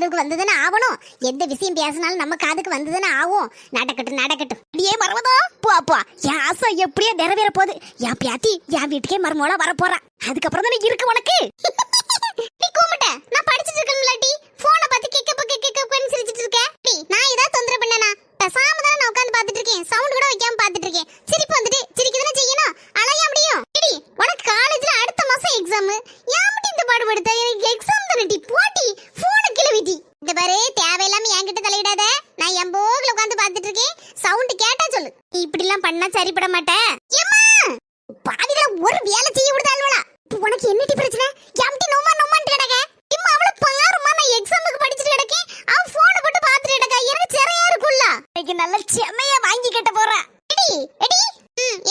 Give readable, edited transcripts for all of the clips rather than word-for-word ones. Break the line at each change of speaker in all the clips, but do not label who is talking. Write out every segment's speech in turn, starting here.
காதுக்கு வந்ததுன்னு ஆகணும். எந்த விஷயம் பேசினாலும் நம்ம காதுக்கு வந்ததுன்னு ஆகும். நடக்கட்டும் நடக்கட்டும். அப்படியே மரவதா போ என் ஆசை எப்படியே நிறைவேற போகுது. என் பியாத்தி என் வீட்டுக்கே மருமோளா வர போறா. அதுக்கப்புறம் தானே இருக்கு உனக்கு. நீ கூப்பிட்ட நான் படிச்சிட்டு இருக்கேன்லாட்டி போனை பார்த்து கேக்க சிரிச்சிட்டு இருக்கேன். நான் ஏதாவது தொந்தரவு பண்ணனா? பேசாம தான் நான் உட்கார்ந்து பார்த்துட்டு இருக்கேன். சவுண்ட் கூட வைக்காம பார்த்துட்டு இருக்கேன். சிரிப்பு வந்துட்டு சிரிக்கதானே செய்யணும். அலைய முடியும். எடி உனக்கு காலேஜ்ல அடுத்த மாசம் எக்ஸாம். ஏன்டி இந்த பாடுபடுத்த? எனக்கு எக்ஸாம் தானடி. போடி போனை கிளவிட்டி. இந்த பாரு தேவையில்லாம என்கிட்ட தலையிடாத. நான் என் போகுல உட்கார்ந்து பார்த்துட்டு இருக்கேன். சவுண்ட் கேட்டா சொல்லு. நீ இப்படி எல்லாம் பண்ணா சரிப்பட மாட்டேன். ஏம்மா பாதில ஒரு வேலை செய்ய விடுதால்வளா? உனக்கு என்னடி பிரச்சனை? எம்டி நோமான்னு கிடக்க. இம்மா அவள பாருமா, நான் எக்ஸாமுக்கு படிச்சிட்டு கிடக்கேன். அவ போனை போட்டு பார்த்துட்டு கிடக்கா. எனக்கு சரியா இருக்குல்ல. இன்னைக்கு நல்ல செமையா வாங்கி கேட்ட போறா. எடி எடி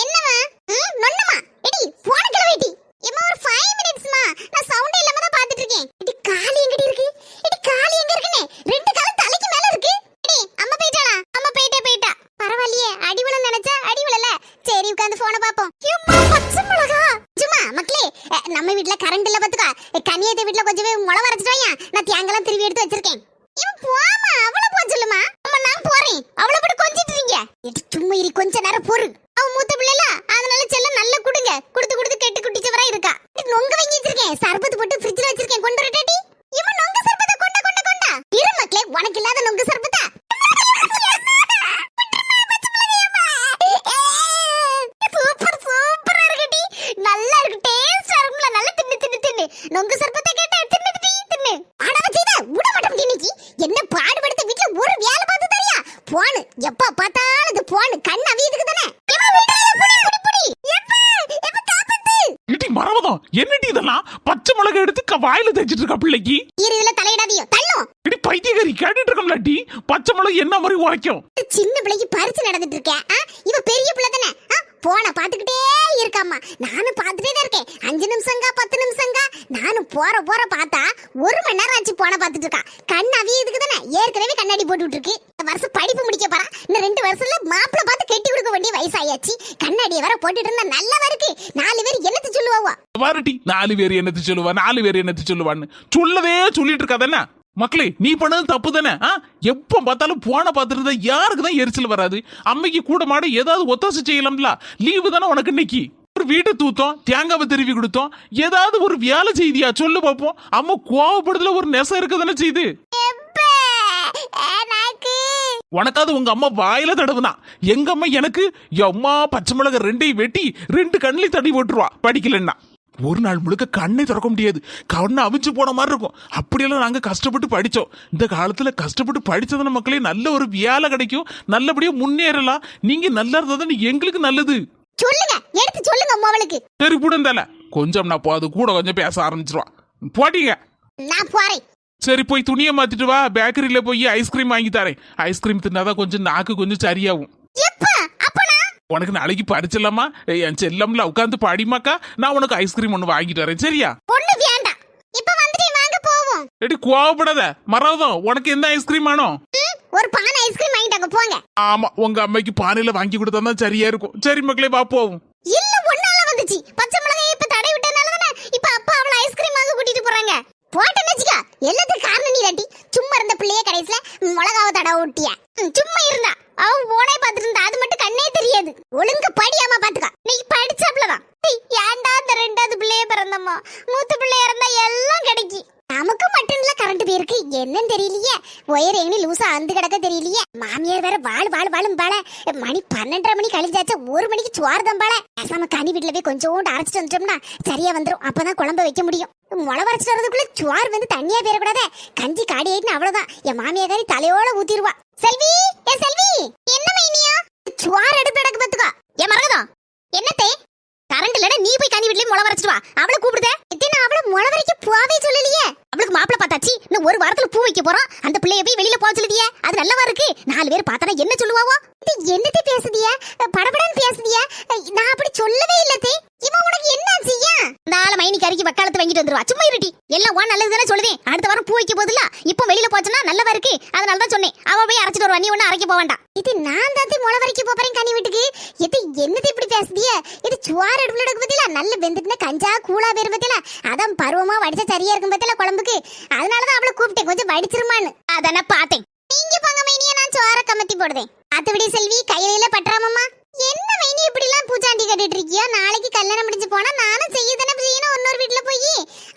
என்னமா நொன்னமா? எடி போனை கிளவிட்டி. ஏம்மா ஒரு 5 மினிட்ஸ்மா. நான் சவுண்ட் இல்லாம தான் பார்த்துட்டு இருக்கேன். எடி காலி எங்கடி இருக்கு? எடி காலி எங்க இருக்குனே? ரெண்டு கால் தலைக்கு மேல இருக்கு. எடி அம்மா போய்ட்டாளா? அம்மா போய்ட்டா. பரவாயில்லையே, அடிவள நினைச்சா அடிவளல. சரி உட்கார்ந்து போனை பாப்போம். ஏம்மா பச்சை மிளகா. சும்மா மக்களே, நம்ம வீட்ல கரண்ட் இல்ல பாத்துக்கா. கனியத்தை வீட்ல கொஞ்சமே முளை வரைச்சிட்டு வாயா. நான் தேங்கலாம் திருவி எடுத்து வச்சிருக்கேன். இவன் போமா, அவள போ சொல்லுமா. அம்மா நான் போறேன். அவள போட்டு கொஞ்சிட்டு இருக்கீங்க. எடி சும்மா இரு, கொஞ்ச நேரம் பொறு. அவ மூத்த பிள்ளைல, அதனால செல்லம் நல்லா குடுங்க. குடுத்து கெட்டி குட்டிச்சவரா இருக்கா. நொங்க வாங்கி வச்சிருக்கேன். சர்பத்து போட்டு ஃப்ரிட்ஜ்ல வச்சிருக்கேன். கொண்டு வரட்டாடி. இவன் நொங்க சர்பத்தை கொண்டா. இரு மக்களே, உனக்கு இல்லாத நொங்க சர்பத்தா? சூப்பரா இருக்குடி. நல்லா இருக்கு, டேஸ்டா இருக்குல. நல்லா தின்னு நொங்க சர்பத்தை கேட்டா தின்னு. ஆடவ செய்த விட மாட்டோம் இன்னைக்கு. என்ன பாடுபடுத்த வீட்ல ஒரு வேலை பார்த்து தரியா? போன் எப்ப பார்த்தாலும் இது போன் கண்ணு அவியதுக்கு தானே.
இடி மரவதம், என்னடி இதெல்லாம்? பச்சை மிளகா எடுத்து வாயில தேய்ச்சிட்டு இருக்க பிள்ளைக்கு.
இதுல தலையிடாதியோ தள்ளும்.
இடி பைத்தியக்காரி, கேட்டுட்டு இருக்கோம்லாட்டி. பச்சை மிளகா என்ன மாதிரி உரைக்கும்?
சின்ன பிள்ளைக்கு பரிசு நடந்துட்டு இருக்கேன். இவ பெரிய பிள்ளை தானே. போன பாத்துக்கிட்டே இருக்காமா. நானும் பாத்துட்டே தான் இருக்கேன். 5 நிமிஷங்க 10 நிமிஷங்க. நானும் போற பார்த்தா 1 மணி நேரம் ஆச்சு போன பாத்துட்டு இருக்கா. கண் அவியதுக்கு தானே. ஏற்கனவே கண்ணாடி போட்டு விட்டுருக்கு. இந்த வருஷம் படிப்பு முடிக்க போறா. இன்னும் 2 வருஷத்துல மாப்பிள்ளை பார்த்து கட்டி கொடுக்க வேண்டிய வயசாயாச்சு. கண்ணாடியை வேற போட்டுட்டு இருந்தா நல்லவா இருக்கு. 4 பேர் என்னத்து சொல்லுவாவா?
வாரட்டி 4 பேர் என்னத்து சொல்லுவான்னு சொல்லவே சொல்லிட்டு இருக்காதானே. மக்களே, நீ பண்ணது தப்பு தானே. எப்ப பார்த்தாலும் போன பார்த்துட்டு இருந்தா யாருக்கு தான் எரிச்சல் வராது? அம்மைக்கு கூட மாட ஏதாவது ஒத்தாசை செய்யலாம்ல. லீவு தானே உனக்கு இன்னைக்கு. ஒரு வீட்டை தூத்தோம், தேங்காவை திருவி கொடுத்தோம். ஏதாவது ஒரு வேலை செய்தியா சொல்லு பாப்போம். அம்மா கோவப்படுறதுல ஒரு நெசம் இருக்குதானே செய்து. உனக்காவது உங்க அம்மா வாயில தடவுதான். எங்க அம்மா எனக்கு அம்மா பச்சை மிளகா 2ஐயும் வெட்டி 2 கண்ணிலையும் தடி போட்டுருவா படிக்கலன்னா. ஒரு நாள் முழுக்க கண்ணை திறக்க முடியாது. கண்ணை அவிச்சு போன மாதிரி இருக்கும். அப்படியெல்லாம் நாங்க கஷ்டப்பட்டு படிச்சோம். இந்த காலத்துல கஷ்டப்பட்டு படிச்சதான மக்களே நல்ல ஒரு வேலை கிடைக்கும். நல்லபடியா முன்னேறலாம். நீங்க நல்லா இருந்தா எங்களுக்கு நல்லது.
சொல்லுங்க, எடுத்து சொல்லுங்க அம்மாவளுக்கு.
சரி புடந்தால கொஞ்சம் நான் அது கூட கொஞ்சம் பேச ஆரம்பிச்சிருவா. போட்டீங்க,
நான் போறேன்.
சரி போய் துணியை மாத்திட்டு வா. பேக்கரியில போய் ஐஸ்கிரீம் வாங்கி தரேன். ஐஸ்கிரீம் தின்னாதான் கொஞ்சம் நாக்கு கொஞ்சம் சரியாகும். உனக்கு நாளைக்கு பறிச்சிடலாமா? என் செல்லம்ல உட்காந்து பாடிமாக்கா. நான் உனக்கு ஐஸ்கிரீம் ஒண்ணு வாங்கிட்டு வரேன். சரியா?
ஒண்ணு வேண்டாம். இப்ப வந்துட்டு வாங்க போவோம்.
எடி கோவப்படாத மரவதம். உனக்கு எந்த ஐஸ்கிரீம் வேணும்?
ஒரு பானை ஐஸ்கிரீம் வாங்கிட்டாங்க போங்க.
ஆமா, உங்க அம்மைக்கு பானையில வாங்கி கொடுத்தா சரியா இருக்கும். சரி மக்களே வா போவோம்.
இல்ல ஒண்ணால வந்துச்சு. பச்சை மிளகாய் இப்ப தடை விட்டனால தானே இப்ப அப்பா அவளை ஐஸ்கிரீம் வாங்க கூட்டிட்டு போறாங்க. போட்டேன்னு வச்சுக்க, எல்லாத்துக்கும் காரணம் நீ தாண்டி. சும்மா இருந்த பிள்ளைய கடைசியில மிளகாவை தடவை விட்டிய. சும்மா இருந்தா அவன் போனே பாத்துட்டு இருந்தா. அது மட்டும் கண்ணே தெரியாது. ஒழுங்கு படியாம பாத்துக்கா. நீ படிச்சாப்லதான். ஏன்டா அந்த 2வது பிள்ளைய பிறந்தம்மா? மூத்த பிள்ளைய இருந்தா எல்லாம் கிடைக்கும். நமக்கு மட்டும்ல கரண்ட் போயிருக்கு. என்னன்னு தெரியலையே. ஒயர் எங்க லூசா வந்து கிடக்க தெரியலையே. மாமியார் வேற வாழும் பால. மணி 12:30 மணி கழிஞ்சாச்சா. 1 மணிக்கு சுவார்தம் பால. நம்ம கனி வீட்டுல போய் கொஞ்சோண்டு அரைச்சிட்டு வந்துட்டோம்னா சரியா வந்துரும். அப்பதான் குழம்பு வைக்க முடியும். முளை வரைச்சிட்டு வரதுக்குள்ள சுவார் வந்து தண்ணியா பேரக்கூடாத. கஞ்சி காடி ஆயிட்டுன்னு அவ்வளவுதான். என் மாமியாரி தலையோட ஊத்திடுவா. செல்வி, ஏ செல்வி, என்ன மைனியா சுவார் அடுப்பு எடுக்க பாத்துக்கா. ஏ மரகதம், என்னத்தே கரண்ட் இல்லடா. நீ போய் கனி வீட்லயே முளை வரைச்சிட்டு வா. அவளை கூப்பிடுதே. இத்தனை அவளை முளை வரைக்க போவே சொல்லலையே. அவளுக்கு மாப்பிளை பார்த்தாச்சு. இன்னும் 1 வாரத்துல பூ வைக்க போறோம். அந்த பிள்ளைய போய் வெளியில போக சொல்லுதியே. அது நல்லவா இருக்கு. 4 பேர் பார்த்தானா என்ன சொல்லுவாவோ? என்னத்தை பேசுதிய? படபடன்னு பேசுதிய. நான் அப்படி சொல்லவே இல்லத்தே. இவன் உனக்கு என்ன செய்யா இந்த ஆள மைனி கறிக்கு வக்காலத்து வாங்கிட்டு வந்துருவா. சும்மா இருட்டி, எல்லாம் உன் நல்லது தானே சொல்லுதேன். அடுத்த வாரம் பூ வைக்க போதில்ல, இப்போ வெளியில போச்சுன்னா நல்லவா இருக்கு. அதனால தான் சொன்னேன், அவ போய் அரைச்சிட்டு வருவா, நீ ஒண்ணு அரைக்க போக வேண்டாம். இது நான் தான் முளை வரைக்க போறேன் கனி வீட்டுக்கு. இது என்னது இப்படி பேசுதிய? இது சுவார் அடுப்புல எடுக்க பத்தில நல்ல வெந்துட்டுனா கஞ்சா கூழா பேர் பத்தில அதான் பருவமா வடிச்சா சரியா இருக்கும் பத்தில குழம்புக்கு. அதனாலதான் அவளை கூப்பிட்டேன், கொஞ்சம் வடிச்சிருமான்னு. அதான பார்த்தேன். நீங்க போங்க மைனிய, நான் சோற கமத்தி போடுதேன். அத்துவிடி செல்வி கையில பற்றாமம்மா. என்ன மைனி இப்படி எல்லாம் பூச்சாண்டி கட்டிட்டு இருக்கியோ? நாளைக்கு கல்யாணம் முடிஞ்சு போனா நானும் செய்யதானே செய்யணும் இன்னொரு வீட்டுல போய்.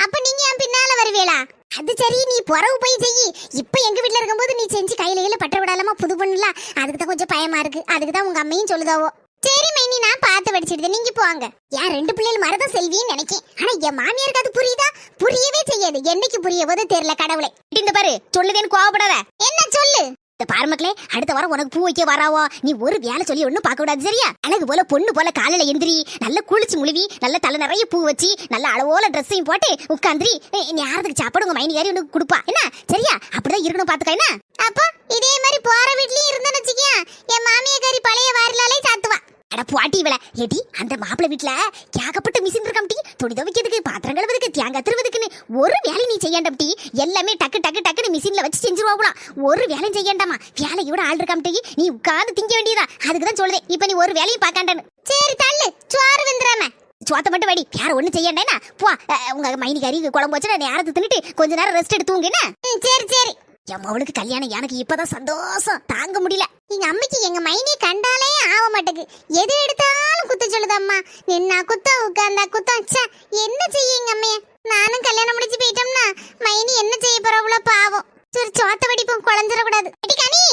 அப்ப நீங்க என் பின்னால வருவீங்களா? அது சரி, நீ புறவு போய் செய்யி. இப்ப எங்க வீட்டுல இருக்கும்போது நீ செஞ்சு கையில பற்ற விடாம புது பொண்ணுல, அதுக்கு தான் கொஞ்சம் பயமா இருக்கு. அதுக்கு தான் உங்க அம்மையும் சொல்லுதாவோ. சரி மைனி, நான் பார்த்து வடிச்சிடுது, நீங்க போங்க. என் 2 பிள்ளைகள் மரதான் செல்வின்னு நினைக்கேன். ஆனா என் மாமியாருக்கு அது புரியுதா? புரியவே செய்யாது. என்னைக்கு புரிய போது தெரியல கடவுளே. இந்த பாரு, சொல்லுவேன்னு கோவப்படாத. என்ன சொல்லு? இந்த பாரு மக்களே, அடுத்த வாரம் உனக்கு பூ வைக்க வராவோ. நீ ஒரு வேலை சொல்லி ஒன்னும் பார்க்க கூடாது, சரியா? அழகு போல பொண்ணு போல காலையில எந்திரி, நல்ல குளிச்சு முழுவி, நல்ல தலை நிறைய பூ வச்சு, நல்ல அளவோல ட்ரெஸ்ஸையும் போட்டு உட்காந்துரி. நீ யாருக்கு சாப்பாடு உங்க மைனி யாரி உனக்கு கொடுப்பா, என்ன? சரியா? அப்படிதான் இருக்கணும், பாத்துக்க. என்ன அப்போ இதே மாதிரி போற வீட்லயும் இருந்தேன்னு வச்சுக்கியா, என் மாமியாரி பழைய வாரிலாலே சாத்துவா. அட பாட்டி இவள ஏடி, அந்த மாப்பிள்ளை வீட்டுல கேக்கப்பட்ட மிஷின் இருக்காம் டி. துணி துவைக்கிறதுக்கு, பாத்திரம் கழுவுறதுக்கு, தேங்காய் திருவதுக்குன்னு ஒரு வேலை நீ செய்யாண்டாம் டி. எல்லாமே டக்கு டக்கு டக்குன்னு மிஷின்ல வச்சு செஞ்சிருவாங்களாம். ஒரு வேலையும் செய்யாண்டாமா. வேலையோட ஆள் இருக்காம் டி. நீ உட்காந்து திங்க வேண்டியதா. அதுக்குதான் சொல்றேன், இப்ப நீ ஒரு வேலையும் பார்க்காண்டான்னு. சரி தள்ளு, சோறு வெந்துடாம சோத்த மட்டும் வடி, வேற ஒண்ணு செய்யண்டேனா. போ, உங்க மைனி கறி குழம்பு வச்சு நேரத்தை தின்னுட்டு கொஞ்ச நேரம் ரெஸ்ட் எடுத்து தூங்குன. சரி சரி. என் மவளுக்கு கல்யாணம் எனக்கு இப்பதான் சந்தோஷம் தாங்க முடியல. எங்க அம்மைக்கு எங்க மைனியை கண்டாலே ஆக மாட்டேங்குது. எது எடுத்தாலும் குத்த சொல்லுதம்மா. நின்னா குத்தம், உட்கார்ந்தா குத்தம். என்ன செய்ய எங்க அம்மைய? நானும் கல்யாணம் முடிச்சு போயிட்டோம்னா மைனி என்ன செய்ய போறவளோ பாவம். சரி சோத்த வடிப்பும் குழஞ்சிட கூடாது. கனி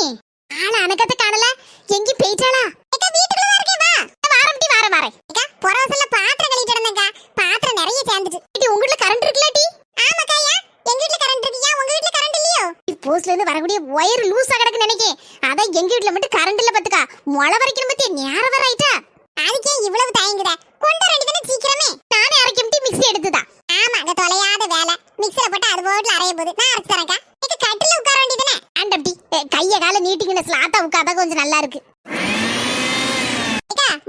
ஆனா அனக்கத்தை காணல, எங்கேயும் போயிட்டாளா? வீட்டுக்குள்ள இருக்கே, வா வாரம்டி, வாரேன். புறவசல்ல பாத்திரம் கழிட்டு இருந்தேங்க, பாத்திரம் நிறைய சேர்ந்துச்சு. உங்க வீட்டுல கரண்ட் இருக்குல்ல டி? ஆமாக்கா, எங்க வீட்டுல கரண்ட் இருக்கு. உங்க வீட்டுல கரண்ட் இல்லையோ? போஸ்ட்ல இருந்து வரக்கூடிய ஒயர் லூசா கிடக்கு நினைக்கேன். அதான் எங்க வீட்டுல மட்டும் கரண்ட் இல்ல பாத்துக்கா. முளை வரைக்கும் பத்தி நேரம் வர ஆயிட்டா. அதுக்கே இவ்வளவு தயங்குத? கொண்டு ரெண்டு சீக்கிரமே. நானே அரைக்கும் மிக்ஸி எடுத்துதா. ஆமா, அந்த தொலையாத வேலை. மிக்ஸில போட்டு அது போட்டுல அரைய போகுது. நான் அரைச்சு தரேன்க்கா. இது கட்டில உட்கார வேண்டியதுனே. அண்டப்டி கைய கால நீட்டிக்கின ஸ்லாட்டா உட்கார்ந்தா கொஞ்சம் நல்லா இருக்கு.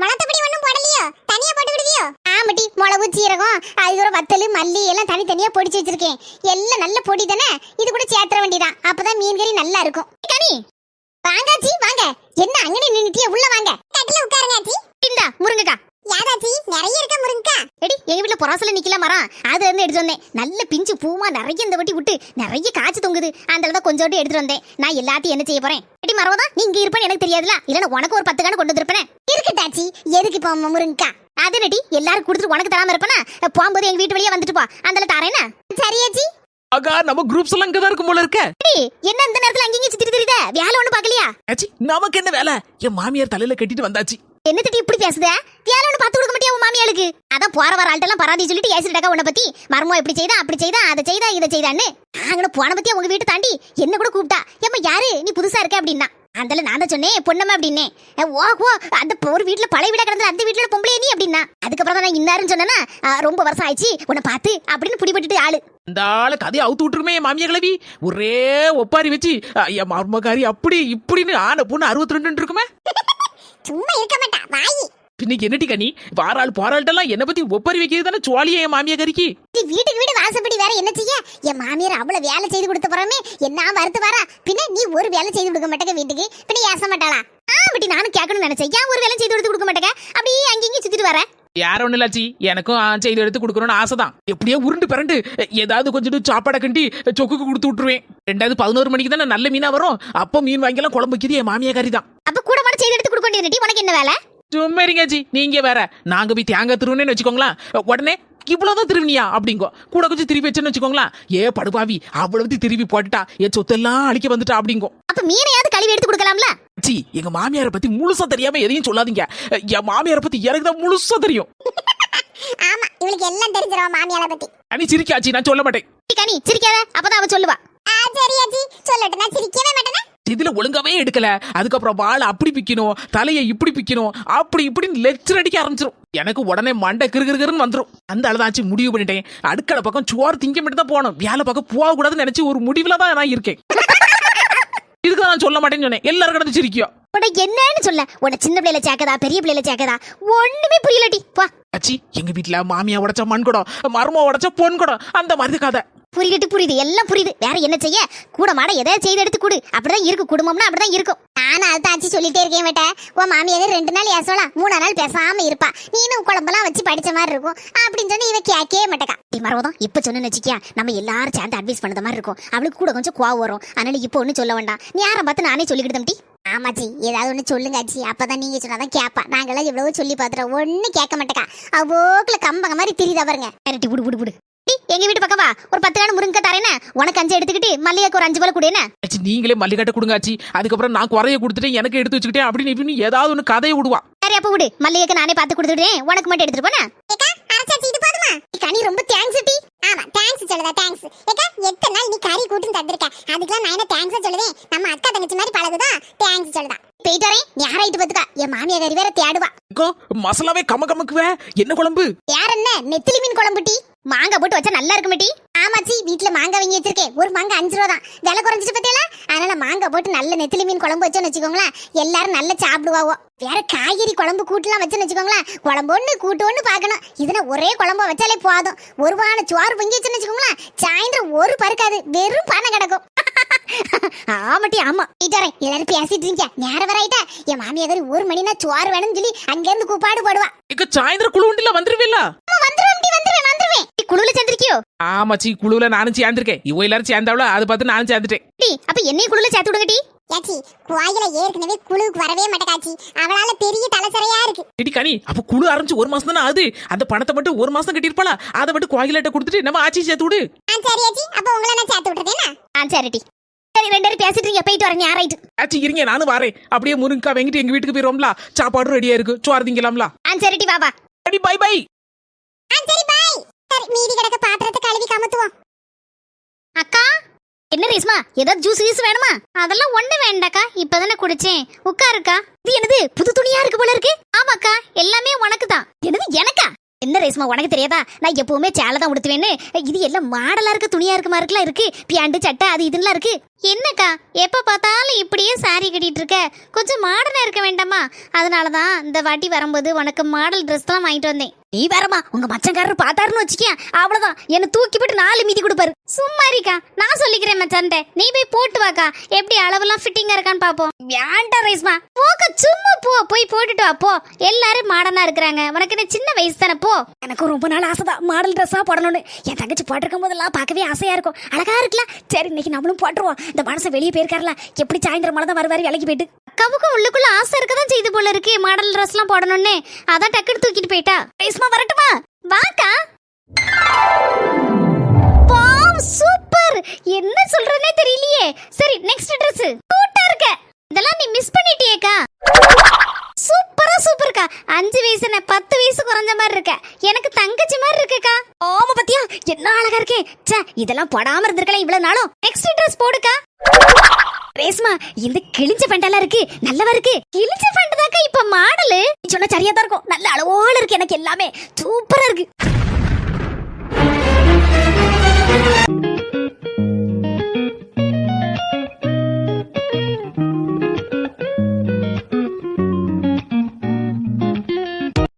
மொளத்தப்படி ஒண்ணும் போடலையோ? தனியா போட்டு விடுவியோ? ஆமாட்டி, மிளகு, சீரகம், அதுக்கு வத்தல், மல்லி எல்லாம் தனித்தனியா பொடிச்சு வச்சிருக்கேன். எல்லாம் நல்ல பொடி தானே, இது கூட சேர்த்துற வேண்டியதான். அப்பதான் மீன் கறி நல்லா இருக்கும். கனி வாங்காச்சி, வாங்க. என்ன அங்கனே நின்னுட்டியே? உள்ள வாங்க, கட்டில உட்காருங்க. ஆச்சி இந்தா முருங்கக்கா. யாராச்சி நிறைய இருக்க முருங்கக்கா? எடி, எங்க வீட்டுல புறாசல நிக்கல மரம், அதுல இருந்து எடுத்து வந்தேன். நல்ல பிஞ்சு பூமா நிறைய இந்த வட்டி விட்டு நிறைய காய்ச்சி தொங்குது. அந்த அளவுக்கு கொஞ்சோண்டு எடுத்துட்டு வந்தேன். நான் எல்லாத்தையும் என்ன செய்ய போறேன்? எடி மரவதா, நீ இங்க இருப்பேன்னு எனக்கு தெரியாதுல. இல்லன்னா உனக்கு ஒரு 10 காணு கொண்டு வந்திருப்பேன். இருக்கட்டாச்சி, எதுக்கு இப்போ முருங்கக்கா? அது நட்டி எல்லாரும் கொடுத்துட்டு உனக்கு தராம இருப்பேனா? போகும்போது எங்க வீட்டு வழியா வந்துட்டு போ, அந்த தாரேனா? சரியாச்சி.
ஆகா, நம்ம குரூப்ஸ் எல்லாம் இங்கதான் இருக்கும் போல இருக்க.
என்ன இந்த நேரத்துல அங்கங்க சுத்திட்டு தெரியுதே? வேலை ஒண்ணு பாக்கலையா?
ஆச்சி, நமக்கு என்ன வேலை? என் மாமியார் தலையில கட்டிட்டு வந்தாச்சு.
என்ன திட்டி இப்படி பேசுதே? வேலை ஒண்ணு பார்த்து கொடுக்க மாட்டியா உன் மாமியாளுக்கு? அதான் போற வர ஆள்கிட்ட பராதி சொல்லிட்டு ஏசிட்டாக்கா உன்னை பத்தி. மர்மோ இப்படி செய்தா, அப்படி செய்தா, அதை செய்தா, இதை செய்தான்னு. நாங்களும் போன பத்தி உங்க வீட்டு தாண்டி என்ன கூட கூப்பிட்டா. ஏம்மா யாரு நீ புதுசா இருக்க அப்படின்னா. அதனால நான் தான் சொன்னேன் பொண்ணம்மா அப்படின்னே. ஓ அந்த ஒரு வீட்டுல பழைய வீடா கிடந்தது, அந்த வீட்டுல பொம்பளை நீ அப்படின்னா. அதுக்கப்புறம் தான் நான் இன்னாருன்னு சொன்னேன்னா, ரொம்ப வருஷம் ஆயிடுச்சு உன்னை பார்த்து அப்படின்னு பிடிபட்டுட்டு ஆளு.
இந்த ஆளை கதையை அவுத்து விட்டுருமே என் மாமியா கிளவி. ஒரே ஒப்பாரி வச்சு என் மர்மகாரி அப்படி இப்படின்னு ஆன பொண்ணு 62 இருக்குமே.
சும்மா இருக்க மாட்டா வாயி.
இன்னைக்கு என்னடி கனி, வாராள் போராள்டெல்லாம் என்ன பத்தி ஒப்பாரி வைக்கிறது தானே சுவாலியே என் மாமியா கறிக்கு.
வீட்டுக்கு வீடு வாசப்படி வேற என்ன செய்ய? என் மாமியார் அவ்வளவு வேலை செய்து கொடுத்த போறமே என்ன வருத்து வரா. பின்ன நீ ஒரு வேலை செய்து கொடுக்க மாட்டேங்க வீட்டுக்கு, பின்ன ஏச மாட்டாளா? அப்படி நானும் கேட்கணும்னு நினைச்சேன். ஏன் ஒரு வேலை செய்து கொடுக்க மாட்டேங்க? அப்படியே அங்கேயும் சுத்திட்டு வரேன்.
யார ஒண்ணு இல்லாச்சி, எனக்கும் செய்து எடுத்து கொடுக்கணும்னு ஆசைதான். எப்படியோ உருண்டு பிறண்டு ஏதாவது கொஞ்சம் சாப்பாடை கண்டி சொக்குக்கு கொடுத்து விட்டுருவேன். 11 மணிக்கு தானே நல்ல மீனா வரும். அப்போ மீன் வாங்கிலாம் குழம்பு வைக்கிறது என் மாமியா கறி தான்.
அப்ப கூட மட்டும் செய்து எடுத்து கொடுக்க வேண்டியது. உனக்கு என்ன வேலை?
சும்மா இருங்காச்சி, நீங்க வேற. நாங்க போய் தேங்காய் திருவுன்னு வச்சுக்கோங்களேன், உடனே இவ்வளவுதான் திருவினியா அப்படிங்கோ. கூட கொஞ்சம் திருப்பி வச்சுன்னு வச்சுக்கோங்களேன், ஏ படுபாவி அவ்வளவு திருப்பி போட்டுட்டா, என் சொத்தெல்லாம் அழிக்க வந்துட்டா அப்படிங்கோ.
அப்ப மீனையாவது கழுவி எடுத்து கொடுக்கலாம்ல?
சி, எங்க மாமியாரை பத்தி முழுசா தெரியாம எதையும் சொல்லாதீங்க. என் மாமியாரை பத்தி எனக்கு தான் முழுசா தெரியும்.
ஆமா, இவளுக்கு எல்லாம் தெரிஞ்சிரவா மாமியாரை பத்தி.
அனி சிரிக்காச்சி, நான் சொல்ல மாட்டேன்.
கனி சிரிக்காத, அப்பதான் அவ சொல்லுவா. சரியாச்சி சொல்லட்டும், நான் சிரிக்கவே மாட்டேனா?
இதுல ஒழுங்காவே எடுக்கல. அதுக்கப்புறம் வாழை அப்படி பிக்கணும், தலையை இப்படி பிக்கணும், அப்படி இப்படின்னு லெக்சர் அடிக்க ஆரம்பிச்சிடும். எனக்கு உடனே மண்டை கிருகிருன்னு வந்துடும். அந்த அளதாச்சு முடிவு பண்ணிட்டேன். அடுக்களை பக்கம் சோறு திங்க மட்டும் தான் போகணும், வேலை பக்கம் போக கூடாதுன்னு நினைச்சு ஒரு முடிவுல தான் நான் இருக்கேன். இதுக்கு நான் சொல்ல மாட்டேன்னு சொன்னேன். எல்லாரும் கிடந்து சிரிக்கியோ.
என்னன்னு சொல்ல? உன்னை சின்ன பிள்ளைல சேர்க்கதா பெரிய பிள்ளைல சேர்க்கதா ஒண்ணுமே புரியலடி.
அச்சி எங்க வீட்டுல மாமியா உடைச்ச மண் குடம், மரும உடைச்ச பொன் குடம், அந்த மாதிரி கதை.
புரியுது எல்லாம் புரியுது. வேற என்ன செய்ய, கூட மாட எதையாவது செய்து எடுத்து கொடு. அப்படிதான் இருக்கு குடும்பம்னா, அப்படிதான் இருக்கும். நானும் அதை ஆச்சு சொல்லிட்டே இருக்கேன் வேட்ட. உன் மாமியார் 2 நாள் ஏசலாம், 3 நாள் பேசாம இருப்பா. நீனும் குழம்பெல்லாம் வச்சு படிச்ச மாதிரி இருக்கும் அப்படின்னு சொன்னா இவ கேட்கவே மாட்டேக்கா. மரவதான் இப்ப சொன்னு வச்சுக்கியா, நம்ம எல்லாரும் சேர்ந்து அட்வைஸ் பண்ணத மாதிரி இருக்கும். அவளுக்கு கூட கொஞ்சம் கோவம் வரும். அதனால இப்போ ஒன்னும் சொல்ல வேண்டாம். நீ யாரை பார்த்து நானே சொல்லிக்கிட்டு டி. ஆமாச்சி, ஏதாவது ஒண்ணு சொல்லுங்க ஆச்சி, அப்பதான் நீங்க சொன்னாதான் கேப்பா. நாங்கெல்லாம் எவ்வளவு சொல்லி பாத்துறோம், ஒன்னும் கேட்க மாட்டேக்கா. அவ்வோக்குல கம்பங்க மாதிரி தெரியுதா பாருங்க. விரட்டி புடு எங்க வீட்டு பக்கம் வா, ஒரு 10 காண முருங்கை தரேன்னு. உனக்கு 5 எடுத்துக்கிட்டு மல்லிகைக்கு ஒரு 5 போல கூட. என்ன
அச்சி நீங்களே மல்லிகட்டை கொடுங்க ஆச்சி, அதுக்கப்புறம் நான் குறைய கொடுத்துட்டேன் எனக்கு எடுத்து வச்சுக்கிட்டேன் அப்படின்னு இப்படி ஏதாவது ஒன்று கதையை விடுவா.
சரி அப்ப விடு, மல்லிகைக்கு நானே பார்த்து கொடுத்துடுறேன், உனக்கு மட்டும் எடுத்துட்டு போனா. கனி ரொம்ப தேங்க்ஸ் டி. ஆமா தேங்க்ஸ் சொல்லுதா, தேங்க்ஸ். ஏக்கா எத்தனை நாள் நீ கறி கூட்டின்னு தந்திருக்க, அதுக்கெல்லாம் நான் என்ன தேங்க்ஸ் சொல்லுவேன். நம்ம அக்கா தங்கச்சி மாதிரி பழகுதா, தேங்க்ஸ் சொல்லுதா. போயிட்டு வரேன், நீ யாராயிட்டு பாத்துக்கா. என் மாமியா கறி வேற தேடுவா.
மசாலாவே கமக்குவே. என்ன குழம்பு?
யார் என்ன, நெத்திலி மீன் குழம்பு டி. மாங்காய் போட்டு வச்சா நல்லா இருக்கும் டி. ஆமாச்சி, வீட்டுல மாங்காய் வாங்கி வச்சிருக்கேன். ஒரு மாங்காய் 5 ரூபா தான், விலை குறைஞ்சிட்டு பத்தியல. அதனால மாங்காய் போட்டு நல்ல நெத்திலி மீன் குழம்பு வச்சோன்னு வச்சுக்கோங்களேன், எல்லாரும் நல்லா சாப்பிடுவாவோ. வேற காய்கறி குழம்பு கூட்டுலாம் வச்சுன்னு வச்சுக்கோங்களேன், குழம்பு ஒண்ணு கூட்டு ஒண்ணு பார்க்கணும். இதுனா ஒரே குழம்பு வச்சாலே போதும். ஒரு வான சோறு பொங்கி வச்சுன்னு வச்சுக்கோங்களேன், சாயந்தரம் ஒரு பருக்காது, வெறும் பானை கிடக்கும். ஆமாட்டி ஆமா. வீட்டாரே எல்லாரும் பேசிட்டு இருக்கீங்க, நேரம் வர ஆயிட்டா. என் மாமியார் 1 மணினா சோறு வேணும்னு சொல்லி அங்க இருந்து கூப்பாடு போடுவா.
சாயந்தரம் குழு உண்டில வந்துருவீல்ல?
வந்துருவேன். குழுல சேர்ந்திருக்கியோ?
ஆமாச்சி, குழுல நானும் சேர்ந்திருக்கேன். இவ எல்லாரும் சேர்ந்தாவளோ அதை பார்த்து நானும் சேர்ந்துட்டேன்.
அப்ப என்னையும் குழுல சேர்த்து விடுங்க டி. யாச்சி கோயில ஏற்கனவே குழுக்கு வரவே மாட்டேக்காச்சி, அவளால பெரிய தலைசரையா இருக்கு.
இடி கனி, அப்ப குழு ஆரம்பிச்சு 1 மாசம் தானே ஆகுது. அந்த பணத்தை மட்டும் 1 மாசம் கட்டிருப்பாளா, அதை மட்டும் கோயிலாட்ட கொடுத்துட்டு நம்ம ஆச்சி சேர்த்து விடு.
சரி ஆச்சி, அப்ப உங்களை நான் சேர்த்து விட்டுறேன்னா. சரி டி. சரி 2 பேரும் பேசிட்டு இருக்கீங்க, போயிட்டு வரேன். யாராயிட்டு
ஆச்சி இருங்க, நானும் வரேன். அப்படியே முருங்கா வாங்கிட்டு எங்க வீட்டுக்கு போயிடுவோம்ல, சாப்பாடு ரெடியா இருக்கு, சோறு திங்கலாம்ல.
சரி டி, வா வா.
சரி பை பை.
சரி பை. சரி மீதி கிடக்க பாத்திரத்தை கழுவி கமத்துவோம். அக்கா என்ன ரேஸ்மா, ஏதாவது ஜூஸ் வேணுமா? அதெல்லாம் ஒண்ணு வேண்டாக்கா, இப்பதானே குடிச்சேன். உட்காருக்கா. இது என்னது, புது துணியா இருக்கு போல இருக்கு. ஆமாக்கா, எல்லாமே உனக்கு தான். என்னது எனக்கா? என்ன ரேஸ்மா, உனக்கு தெரியாதா? நான் எப்பவுமே சேலை தான் உடுத்துவேன்னு. இது எல்லாம் மாடலா இருக்க துணியா இருக்க மாதிரிலாம் இருக்கு. பியாண்டு சட்டை அது இதுலாம் இருக்கு. என்னக்கா எப்ப பார்த்தாலும் இப்படியே சாரி கட்டிட்டு இருக்க, கொஞ்சம் மாடர்னா இருக்க வேண்டாமா? அதனாலதான் இந்த வாட்டி வரும்போது உனக்கு மாடல் ட்ரெஸ் தான் வாங்கிட்டு வந்தேன். நீ வரமா, உங்க மச்சங்காரர் பார்த்தாருன்னு வச்சுக்கியா, அவ்வளவுதான் என்ன தூக்கி போட்டு 4 மீதி கொடுப்பாரு. சும்மா இருக்கா, நான் சொல்லிக்கிறேன் மச்சான்ட்ட. நீ போய் போட்டு வாக்கா, எப்படி அளவெல்லாம் ஃபிட்டிங்கா இருக்கான்னு பாப்போம். வேண்டாம் ரேஸ்மா, போக்க சும்மா போய் போட்டுட்டு வா போ. எல்லாரும் மாடர்னா இருக்கிறாங்க, உனக்கு என்ன சின்ன வயசு தானே போ. எனக்கு ரொம்ப நாள் ஆசைதான் மாடல் ட்ரெஸ்ஸா போடணும்னு. என் தங்கச்சி போட்டிருக்கும் போதெல்லாம் பார்க்கவே ஆசையா இருக்கும், அழகா இருக்குல்ல. சரி இன்னைக்கு நம்மளும் போட்டுருவோம். இந்த மனசை வெளியே போயிருக்காருல, எப்படி சாயந்தரம் தான் வருவாரு வேலைக்கு போயிட்டு. அக்காவுக்கு உள்ளுக்குள்ள ஆசை இருக்கதான் செய்து போல இருக்கு மாடல் ட்ரெஸ் எல்லாம் போடணும்னு. அதான் டக்குன்னு தூக்கிட்டு போயிட்டா. ரேஸ்மா வரட்டுமா? வாக்கா. வாவ் சூப்பர், என்ன சொல்றேனே தெரியலையே. சரி நெக்ஸ்ட் Dress சூப்பரா இருக்கு. இதெல்லாம் நீ மிஸ் பண்ணிட்டியேக்கா. சூப்பர்க்கா. 5 வயசு 10 வயசு குறைஞ்ச மாதிரி இருக்க, எனக்கு தங்கச்சி மாதிரி இருக்குக்கா. ஆமா பத்தியா, என்ன அழகா இருக்கே. சே இதெல்லாம் போடாம இருந்திருக்கலாம் இவ்வளவு நாளும். Next Dress போடுக்கா. ரேஸ்மா இந்த கிழிஞ்ச பேண்டெல்லாம் இருக்கு, நல்லவா இருக்கு. கிழிஞ்ச பேண்ட் தாக்கா இப்ப மாடலு. நீ சொன்ன சரியா தான் இருக்கும், நல்ல அளவோல இருக்கு. எனக்கு எல்லாமே சூப்பரா இருக்கு.